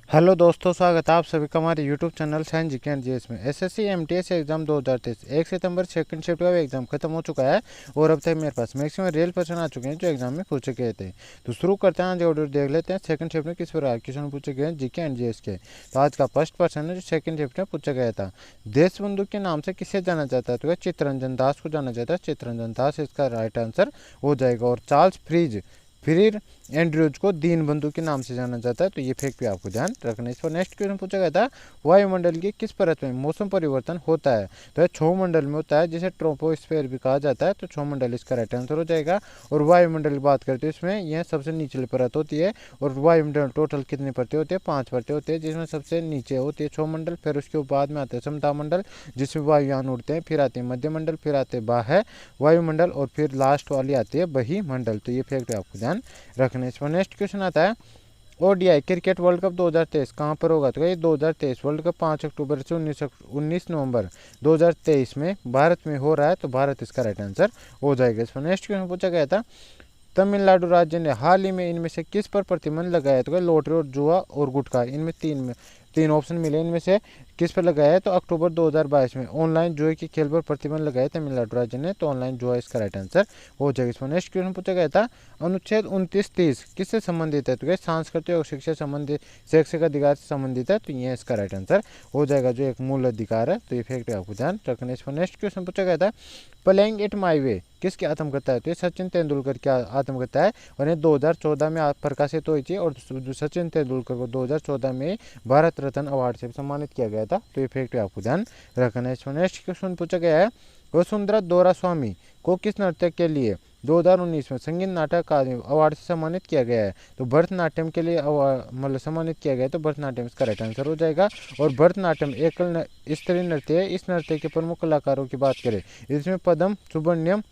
Hello दोस्तों, स्वागत है आप सभी का हमारे YouTube channel science G and GS में। एसएससी एमटीएस एग्जाम 2023 1 सितंबर सेकंड शिफ्ट का एग्जाम खत्म हो चुका है और अब तक मेरे पास मैक्सिमम रियल क्वेश्चन आ चुके हैं जो एग्जाम में पूछे गए थे। तो शुरू करते हैं, आज ऑर्डर देख लेते हैं सेकंड शिफ्ट में किस प्रकार क्वेश्चन पूछे गए हैं जीके एंड जीएस के। तो आज का फर्स्ट क्वेश्चन है जो सेकंड शिफ्ट में पूछा गया था, देशबंधु के नाम से किसे जाना जाता है? तो चित्तरंजन दास को जाना जाता है। चित्तरंजन दास इसका राइट आंसर हो जाएगा। और चार्ल्स फिर एंड्रयूज को दीनबंधु के नाम से जाना जाता है। तो ये फैक्ट भी आपको ध्यान रखना है। इस पर नेक्स्ट क्वेश्चन पूछा गया था, वायुमंडल की किस परत में मौसम परिवर्तन होता है? तो यह क्षोमंडल में होता है, जिसे ट्रोपोस्फेयर भी कहा जाता है। तो क्षोमंडल इसका राइट आंसर हो जाएगा। और वायुमंडल की बात करते हैं, इसमें यह सबसे निचली परत होती है। और वायुमंडल टोटल कितनी परतें होती है? 5 परतें होती है, जिसमें सबसे नीचे होती है क्षोमंडल, फिर उसके बाद में आता है समतामंडल जिसमें वायुयान उड़ते हैं, फिर आते हैं मध्यमंडल, फिर आते हैं बाह्य वायुमंडल और फिर लास्ट वाली आती है बहिमंडल। तो ये फैक्ट आपको ध्यान रखना है। इसमें नेक्स्ट क्वेश्चन आता है, ओडीआई क्रिकेट वर्ल्ड कप 2023 कहाँ पर होगा? तो ये 2023 वर्ल्ड कप 5 अक्टूबर से 19 नवंबर 2023 में भारत में हो रहा है। तो भारत इसका राइट आंसर हो जाएगा। इसमें नेक्स्ट क्वेश्चन पूछा गया था, तमिलनाडु राज्य ने हाल ही में इनमें से किस पर प्रतिबंध लगाया? तो लॉटरी और जुआ और गुटखा, इनमें तीन ऑप्शन मिले, इनमें से किस पर लगाया है? तो अक्टूबर 2022 में ऑनलाइन जुए के खेल पर प्रतिबंध लगाया तमिलनाडु राज्य ने। तो ऑनलाइन जुआ इसका राइट आंसर हो जाएगा। इसमें नेक्स्ट क्वेश्चन पूछा गया था, अनुच्छेद 29-30 किससे संबंधित है? तो सांस्कृतिक और शिक्षा संबंधित शैक्षिक अधिकार से संबंधित है। तो ये इसका राइट आंसर हो जाएगा, जो एक मूल अधिकार है। तो ये फैक्ट आपको ध्यान रखना है। इसमें नेक्स्ट क्वेश्चन पूछा गया था, प्लेइंग इट माई वे किसकी आत्मकथा है? तो ये सचिन तेंदुलकर की आत्मकथा है और ये 2014 में प्रकाशित हुई थी। और सचिन तेंदुलकर को 2014 में भारत रत्न अवार्ड से सम्मानित किया गया था। तो ये फैक्ट आपको ध्यान रखना है। इसमें नेक्स्ट क्वेश्चन पूछा गया है, वसुंधरा दोरा स्वामी को किस नृत्य के लिए 2019 में संगीत नाटक अकादमी अवार्ड से सम्मानित किया गया है? तो भरतनाट्यम के लिए मतलब सम्मानित किया गया है। तो भरतनाट्यम इसका राइट आंसर हो जाएगा। और भरतनाट्यम एकल स्त्री नृत्य है। इस नृत्य के प्रमुख कलाकारों की बात करें, इसमें पदम सुब्रमण्यम,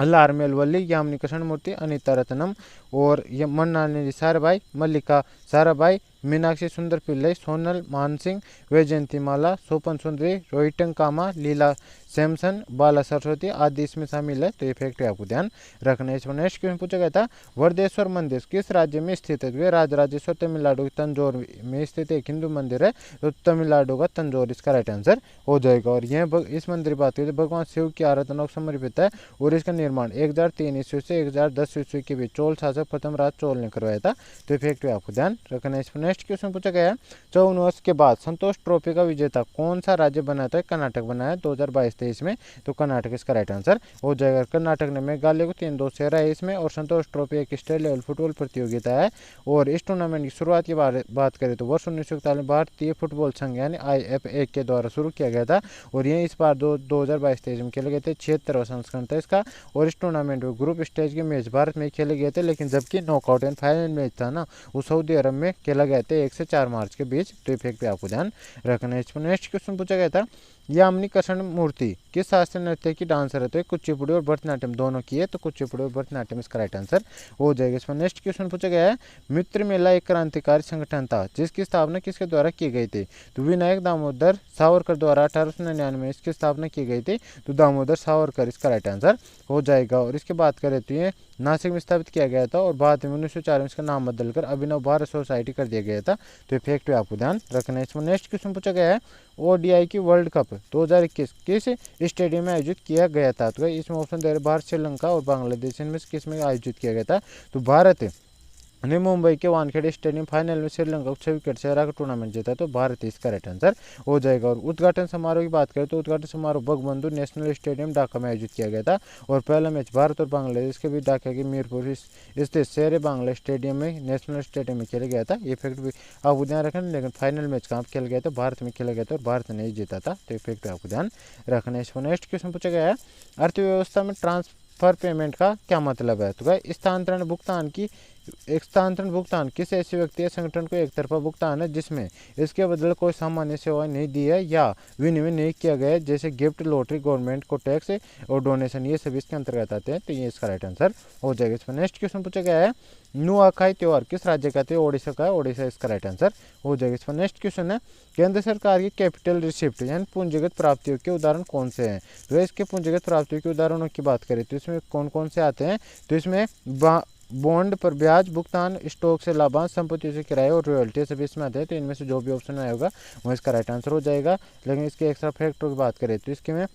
अल्लारमेलवल्ली, यामिनी कृष्णमूर्ति, अनीता रत्नम और मन्नानी साराभाई, मल्लिका साराभाई, मीनाक्षी सुंदर पिल्लई, सोनल मानसिंह, वैजयंतीमाला, सोपन सुंदरी, रोहितंग कामा, लीला सैमसन, बाला सरस्वती आदि इसमें शामिल है। तो ये फैक्ट आपको ध्यान रखना है। इसमें नेक्स्ट क्वेश्चन पूछा गया था, वरदेश्वर मंदिर किस राज्य में स्थित है? वे राजराजेश्वर तमिलनाडु के तंजौर में स्थित एक हिंदू मंदिर है। तो तमिलनाडु का तंजौर इसका राइट आंसर हो जाएगा। और यह इस मंदिर की बात करें तो भगवान शिव की आराधना को समर्पित है। और इसका निर्माण 1003 ईस्वी से 1010 ईस्वी के बीच चोल शासक प्रथम राज चोल ने करवाया था। तो ये फैक्ट आपको ध्यान रखना है। इसमें नेक्स्ट क्वेश्चन पूछा गया है, 54 वर्ष के बाद संतोष ट्रॉफी का विजेता कौन सा राज्य बना? था कर्नाटक बनाया 2022-23 में। तो कर्नाटक इसका राइट आंसर हो जाएगा। कर्नाटक ने मेघालय को 3-2 से हराया इसमें। और संतोष ट्रॉफी एक स्टेट लेवल फुटबॉल प्रतियोगिता है। और इस टूर्नामेंट की शुरुआत की बात करें तो वर्ष 1941 में भारतीय फुटबॉल संघ यानी IFA के द्वारा शुरू किया गया था। और ये इस बार 2022-23 में खेले गए थे। 76वां संस्करण था इसका। और इस टूर्नामेंट में ग्रुप स्टेज के मैच भारत में खेले गए थे, लेकिन जबकि नॉकआउट एंड फाइनल मैच था ना, वो सऊदी अरब में खेला गया था 1 से 4 मार्च के बीच। तो इफेक्ट पे आपको ध्यान रखना है। इसमें नेक्स्ट क्वेश्चन पूछा गया था, यामिनी कृष्णमूर्ति किस शास्त्रीय नृत्य की डांसर है? तो कुचिपुड़ी और भरतनाट्यम दोनों की है। तो कुचिपुड़ी और भरतनाट्यम इसका राइट आंसर हो जाएगा। इसमें नेक्स्ट क्वेश्चन पूछा गया है, मित्र मेला एक क्रांतिकारी संगठन था जिसकी स्थापना किसके द्वारा की गई थी? तो विनायक दामोदर सावरकर द्वारा 1899 में इसकी स्थापना की गई थी। तो दामोदर सावरकर इसका राइट आंसर हो जाएगा। और इसके बात करें तो ये नासिक में स्थापित किया गया था और बाद में 1904 में इसका नाम बदलकर अभिनव भारत सोसाइटी कर दिया गया था। तो ये फैक्ट आपको ध्यान रखना है। इसमें नेक्स्ट क्वेश्चन पूछा गया है, ओडीआई की वर्ल्ड कप 2021 किस स्टेडियम में आयोजित किया गया था? तो इसमें ऑप्शन दे रहे भारत, श्रीलंका और बांग्लादेश, इनमें किस में आयोजित किया गया था? तो भारत ने मुंबई के वानखेड़े स्टेडियम फाइनल में श्रीलंका को 6 विकेट से हरा कर टूर्नामेंट जीता। तो भारत इसका राइट आंसर हो जाएगा। और उद्घाटन समारोह की बात करें तो उद्घाटन समारोह बंगबंधु नेशनल स्टेडियम ढाका में आयोजित किया गया था। और पहला मैच भारत और बांग्लादेश के बीच ढाका के मीरपुर स्थित शेर बांग्ला स्टेडियम में नेशनल स्टेडियम में खेला गया था। ये फैक्ट भी आपको ध्यान रखना। लेकिन फाइनल मैच कहाँ खेला गया था? भारत में खेला गया था और भारत ने जीता था। तो ये फैक्ट आपको ध्यान रखना है। इसको नेक्स्ट क्वेश्चन पूछा गया है, अर्थव्यवस्था में ट्रांसफर पेमेंट का क्या मतलब है? तो स्थानांतरण भुगतान किसी ऐसे व्यक्ति या संगठन को एक तरफा भुगतान है जिसमें इसके बदले कोई सामान्य सेवा नहीं दी है या विनिमय नहीं किया गया है, जैसे गिफ्ट, लॉटरी, गवर्नमेंट को टैक्स और डोनेशन, ये सभी इसके अंतर्गत आते हैं। तो ये इसका राइट आंसर हो जाएगा। इसमें नेक्स्ट क्वेश्चन पूछा गया है, नुआखाई त्योहार किस राज्य का? तो ओडिशा का है। ओडिशा इसका राइट आंसर हो जाएगा। इसमें नेक्स्ट क्वेश्चन है, केंद्र सरकार की कैपिटल रिसिप्ट यानी पूंजीगत प्राप्तियों के उदाहरण कौन से हैं? तो इसके पूंजीगत प्राप्तियों के उदाहरणों की बात करें तो इसमें कौन कौन से आते हैं? तो इसमें बॉन्ड पर ब्याज, भुगतान, स्टॉक से लाभांश, संपत्ति से किराया और रॉयल्टी सभी इसमें आते हैं। तो इनमें से जो भी ऑप्शन में होगा वो इसका राइट आंसर हो जाएगा। लेकिन इसके एक्स्ट्रा फैक्टर की बात करें तो इसके में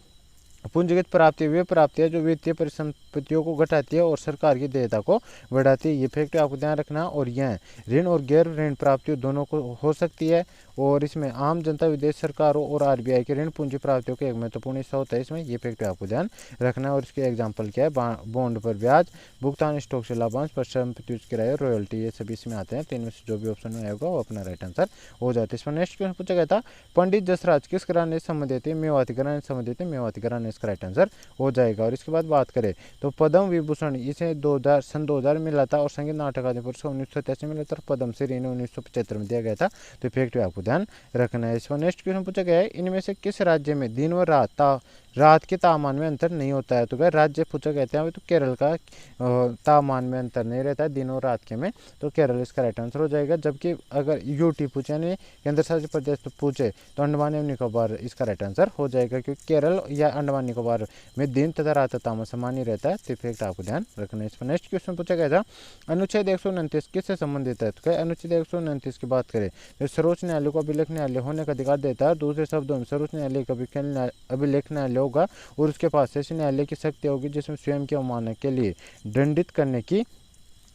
पूंजीगत प्राप्ति वे प्राप्ति है जो वित्तीय परिसंपत्तियों को घटाती है और सरकार की देयता को बढ़ाती है। ये फैक्ट आपको ध्यान रखना। और यह ऋण और गैर ऋण प्राप्तियों दोनों को हो सकती है। और इसमें आम जनता, विदेश सरकारों और आरबीआई के ऋण पूंजी प्राप्तियों का एक महत्वपूर्ण हिस्सा होता है। इसमें ये फैक्ट आपको ध्यान रखना है। और इसके एग्जाम्पल क्या है, बॉन्ड पर ब्याज, भुगतान, स्टॉक से लाभांश, परिसंपत्ति किराया, रॉयल्टी, ये सभी इसमें आते हैं। तो इनमें से जो भी ऑप्शन में आएगा वो अपना राइट आंसर हो जाता है। इसमें नेक्स्ट क्वेश्चन पूछा गया था, पंडित जसराज किस घराने से संबंधित है? मेवाती घराने से संबंधित है। मेवाती घराने इसका राइट आंसर हो जाएगा। और इसके बाद बात करें तो पद्म विभूषण इसे 2000 मिला था और संगीत नाटक अकादमी पुरस्कार 1987 मिला था। पद्मश्री इन्हें 1975 में दिया गया था। तो इफेक्ट आपको ध्यान रखना है। इसमें नेक्स्ट क्वेश्चन पूछा गया है, इनमें से किस राज्य में दिन व रात के तापमान में अंतर नहीं होता है? तो क्या राज्य पूछा कहते हैं तो केरल का तापमान में अंतर नहीं रहता है दिन और रात के में। तो केरल इसका राइट आंसर हो जाएगा। जबकि अगर यूटी पूछे यानी केंद्र शासित प्रदेश तो पूछे तो अंडमान एवं निकोबार इसका राइट आंसर हो जाएगा, क्योंकि केरल या अंडमान निकोबार में दिन तथा रात का तापमान समान ही रहता है। तो इफेक्ट आपको ध्यान रखना है। इस पर नेक्स्ट क्वेश्चन पूछा गया था, अनुच्छेद 129 किससे संबंधित है? तो क्या अनुच्छेद 129 की बात करें तो सर्वोच्च न्यायालय को अभिलेख न्यायालय होने का अधिकार देता है। दूसरे शब्दों में सर्वोच्च न्यायालय का अभिलेख न्यायालय होगा और उसके पास ऐसे न्यायालय की शक्ति होगी जिसमें स्वयं की अवमानना के लिए दंडित करने की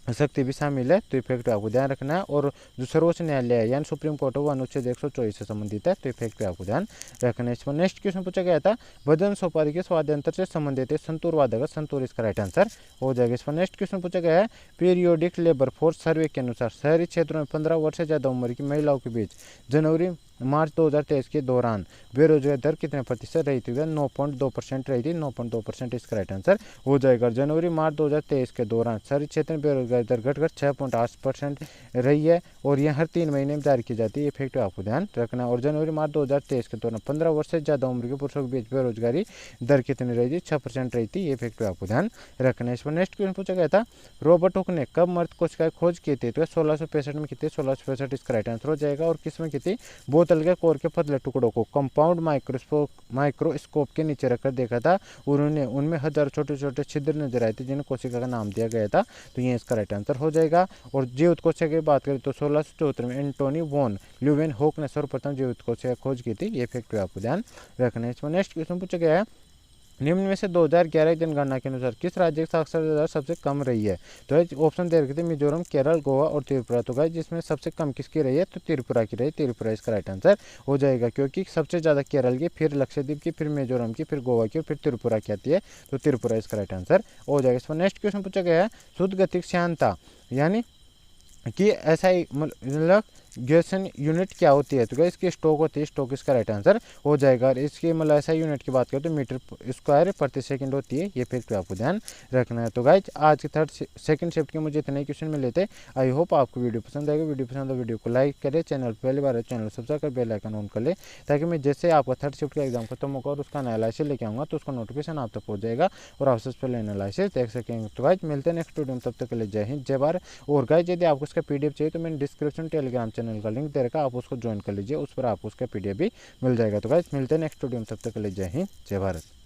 शक्ति भी शामिल है। तो इफेक्ट आपको ध्यान रखना है। और जो सर्वोच्च न्यायालय है यानी सुप्रीम कोर्ट वो अनुच्छेद 124 से संबंधित है। तो इफेक्ट आपको ध्यान रखना है। इस पर नेक्स्ट क्वेश्चन पूछा गया था, भजन सोपारी के स्वाद्यंतर से संबंधित है? संतूर वादक, संतूर इसका राइट आंसर हो जाएगा। इस पर नेक्स्ट क्वेश्चन पूछा गया है, पीरियोडिक लेबर फोर्स सर्वे के अनुसार शहरी क्षेत्रों में 15 वर्ष से ज्यादा उम्र की महिलाओं के बीच जनवरी मार्च 2023 के दौरान बेरोजगारी दर कितने प्रतिशत रही थी? 9.2% रही थी। 9.2% इसका राइट आंसर हो जाएगा। जनवरी मार्च 2023 के दौरान शहरी क्षेत्र में बेरोजगारी दर घटकर 6.8% रही है और यह हर 3 महीने में जारी की जाती है। ये फैक्ट आपको ध्यान रखना। और जनवरी मार्च 2023 के दौरान 15 वर्ष से ज़्यादा उम्र के पुरुषों के बीच बेरोजगारी दर कितनी रही थी? 6% रही थी। ये फैक्ट आपको ध्यान रखना है। इस पर नेक्स्ट क्वेश्चन पूछा गया था, रॉबर्ट हुक ने कब मर्द कोशिका खोज की थी? तो 1665 में की थी। 1665 इसका राइट आंसर हो जाएगा। और किसमें की थी? बोतल के कोर के पतले टुकड़ों को कंपाउंड माइक्रोस्कोप के नीचे रखकर देखा था। उन्होंने उनमें हजारों छोटे छोटे छिद्र नजर आए थे जिन्हें कोशिका का नाम दिया गया था। तो ये इसका राइट आंसर हो जाएगा। और जीवित कोशिका की बात करें तो 1674 में एंटोनी वॉन ल्यूवेनहोक ने सर्वप्रथम जीवित कोशिका खोज की थी। ये फैक्ट आपको ध्यान रखना है। इसमें नेक्स्ट क्वेश्चन पूछा गया है, निम्न में से 2011 की जनगणना के अनुसार किस राज्य की साक्षरता दर सबसे कम रही है? तो ऑप्शन दे रखे थे मिजोरम, केरल, गोवा और त्रिपुरा। तो गाइस जिसमें सबसे कम किसकी रही है? तो त्रिपुरा की रही। त्रिपुरा इसका राइट आंसर हो जाएगा, क्योंकि सबसे ज़्यादा केरल की, फिर लक्षद्वीप की, फिर मिजोरम की, फिर गोवा की और फिर त्रिपुरा की आती है। तो त्रिपुरा इसका राइट आंसर हो जाएगा। इस पर नेक्स्ट क्वेश्चन पूछा गया है, शुद्ध गतिक श्यानता यानी कि ऐसा मतलब ग्रेसन यूनिट क्या होती है? तो इसकी स्टोक होती है। स्टोक इसका राइट आंसर हो जाएगा। और इसकी मतलब ऐसा यूनिट की बात करें तो मीटर स्क्वायर प्रति सेकंड होती है। ये फैक्ट आपको ध्यान रखना है। तो गाइज आज के सेकंड शिफ्ट के मुझे इतने क्वेश्चन मिले थे। आई होप आपको वीडियो पसंद आएगा। वीडियो पसंद तो वीडियो को लाइक करें, चैनल पहली बार है चैनल सब्सक्राइब कर बेल आइकन ऑन कर ले, ताकि मैं जैसे आपका थर्ड शिफ्ट का एग्जाम खत्म होगा और उसका एनालिसिस लेके आऊँगा तो उसका नोटिफिकेशन आप तक पहुँच जाएगा और आप सबसे पहले एनालिसिस देख सकेंगे। तो गाइज मिलते हैं नेक्स्ट वीडियो में, तब तक के लिए जय हिंद जय भारत। और गाइज यदि आपको इसका पीडीएफ चाहिए तो मैंने डिस्क्रिप्शन टेलीग्राम चैनल का लिंक दे रखा, आप उसको ज्वाइन कर लीजिए, उस पर आपको उसका पीडीएफ भी मिल जाएगा। तो गाइस मिलते हैं नेक्स्ट वीडियो में, तब तक के लिए जय हिंद जय भारत।